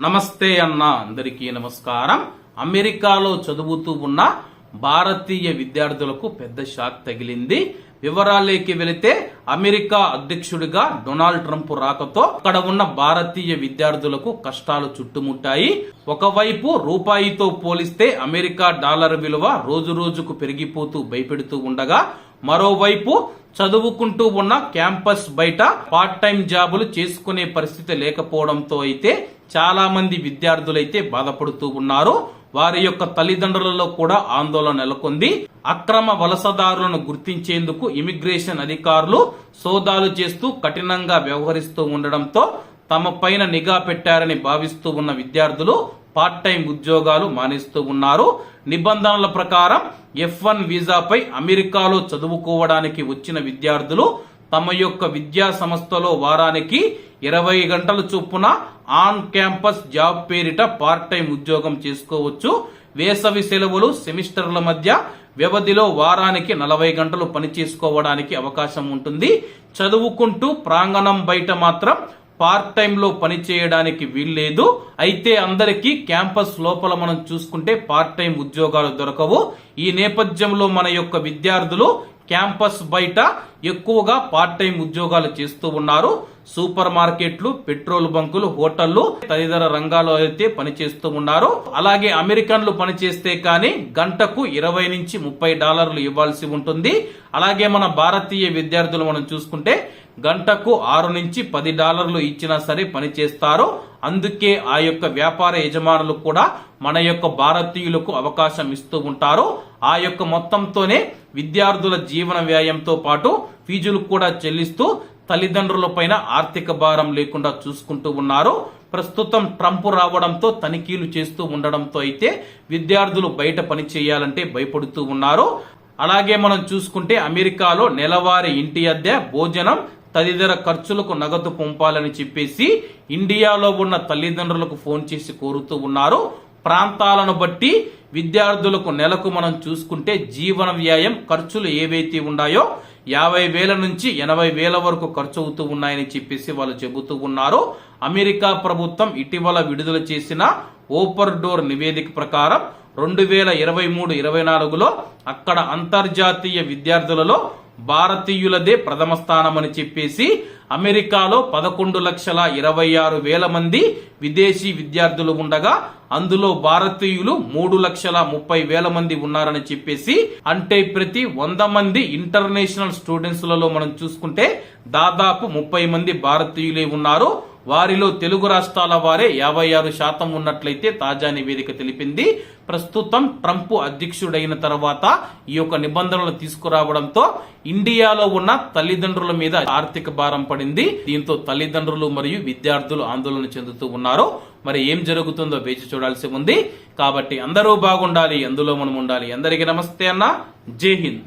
నమస్తే అన్న, అందరికీ నమస్కారం. అమెరికాలో చదువుతూ ఉన్న భారతీయ విద్యార్థులకు పెద్ద షాక్ తగిలింది. వివరాలేకి వెళితే, అమెరికా అధ్యక్షుడిగా డొనాల్డ్ ట్రంప్ రాకతో అక్కడ ఉన్న భారతీయ విద్యార్థులకు కష్టాలు చుట్టుముట్టాయి. ఒకవైపు రూపాయితో పోలిస్తే అమెరికా డాలర్ విలువ రోజు రోజుకు పెరిగిపోతూ భయపెడుతూ ఉండగా, మరోవైపు చదువుకుంటూ ఉన్న క్యాంపస్ బయట పార్ట్ టైం జాబులు చేసుకునే పరిస్థితి లేకపోవడంతో అయితే చాలా మంది విద్యార్థులైతే బాధపడుతూ ఉన్నారు. వారి యొక్క తల్లిదండ్రులలో కూడా ఆందోళన నెలకొంది. అక్రమ వలసదారులను గుర్తించేందుకు ఇమిగ్రేషన్ అధికారులు సోదాలు చేస్తూ కఠినంగా వ్యవహరిస్తూ ఉండడంతో తమ పైన నిఘా పెట్టారని భావిస్తూ ఉన్న విద్యార్థులు పార్ట్ టైం ఉద్యోగాలు మానేస్తూ ఉన్నారు. నిబంధనల ప్రకారం F1 వీసాపై అమెరికాలో చదువుకోవడానికి వచ్చిన విద్యార్థులు తమ యొక్క విద్యా సంస్థలో వారానికి 20 గంటల చొప్పున ఆన్ క్యాంపస్ జాబ్ పేరిట పార్ట్ టైం ఉద్యోగం చేసుకోవచ్చు. వేసవి సెలవులు, సెమిస్టర్ల మధ్య వ్యవధిలో వారానికి 40 గంటలు పని చేసుకోవడానికి అవకాశం ఉంటుంది. చదువుకుంటూ ప్రాంగణం బయట మాత్రం పార్ట్ టైం లో పని చేయడానికి వీల్లేదు. అయితే అందరికీ క్యాంపస్ లోపల మనం చూసుకుంటే పార్ట్ టైం ఉద్యోగాలు దొరకవు. ఈ నేపథ్యంలో మన యొక్క విద్యార్థులు క్యాంపస్ బయట ఎక్కువగా పార్ట్ టైం ఉద్యోగాలు చేస్తూ ఉన్నారు. సూపర్ మార్కెట్లు, పెట్రోల్ బంకులు, హోటళ్లు తదితర రంగాల్లో అయితే పనిచేస్తూ ఉన్నారు. అలాగే అమెరికన్లు పనిచేస్తే కానీ గంటకు $20 నుంచి $30 ఇవ్వాల్సి ఉంటుంది. అలాగే మన భారతీయ విద్యార్థులు మనం చూసుకుంటే గంటకు $6 నుంచి $10 ఇచ్చినా సరే పనిచేస్తారు. అందుకే ఆ యొక్క వ్యాపార యజమానులు కూడా మన యొక్క భారతీయులకు అవకాశం ఇస్తూ ఉంటారు. ఆ యొక్క మొత్తంతోనే విద్యార్థుల జీవన వ్యయంతో పాటు ఫీజులు కూడా చెల్లిస్తూ తల్లిదండ్రుల పైన ఆర్థిక భారం లేకుండా చూసుకుంటూ ఉన్నారు. ప్రస్తుతం ట్రంప్ రావడంతో తనిఖీలు చేస్తూ ఉండడంతో అయితే విద్యార్థులు బయట పని చేయాలంటే భయపడుతూ ఉన్నారు. అలాగే మనం చూసుకుంటే అమెరికాలో నెలవారీ ఇంటి అద్దె, భోజనం తదితర ఖర్చులకు నగదు పంపాలని చెప్పేసి ఇండియాలో ఉన్న తల్లిదండ్రులకు ఫోన్ చేసి కోరుతూ ఉన్నారు. ప్రాంతాలను బట్టి విద్యార్థులకు నెలకు మనం చూసుకుంటే జీవన వ్యయం ఖర్చులు ఏవైతే ఉన్నాయో 50,000 నుంచి 80,000 వరకు ఖర్చు అవుతూ ఉన్నాయని చెప్పేసి వాళ్ళు చెబుతూ ఉన్నారు. అమెరికా ప్రభుత్వం ఇటీవల విడుదల చేసిన ఓపర్ డోర్ నివేదిక ప్రకారం 2023-24లో అక్కడ అంతర్జాతీయ విద్యార్థులలో భారతీయులదే ప్రథమ స్థానం అని చెప్పేసి అమెరికాలో 11,26,000 మంది విదేశీ విద్యార్థులు ఉండగా అందులో భారతీయులు 3,30,000 మంది ఉన్నారని చెప్పేసి, అంటే ప్రతి 100 మంది ఇంటర్నేషనల్ స్టూడెంట్స్ లలో మనం చూసుకుంటే దాదాపు 30 మంది భారతీయులే ఉన్నారు. వారిలో తెలుగు రాష్ట్రాల వారే 56% ఉన్నట్లయితే తాజా నివేదిక తెలిపింది. ప్రస్తుతం ట్రంప్ అధ్యక్షుడైన తర్వాత ఈ యొక్క నిబంధనలు తీసుకురావడంతో ఇండియాలో ఉన్న తల్లిదండ్రుల మీద ఆర్థిక భారం పడింది. దీంతో తల్లిదండ్రులు మరియు విద్యార్థులు ఆందోళన చెందుతూ ఉన్నారు. మరి ఏం జరుగుతుందో వేచి చూడాల్సి ఉంది. కాబట్టి అందరూ బాగుండాలి, అందులో మనం ఉండాలి. అందరికీ నమస్తే అన్న, జై హింద్.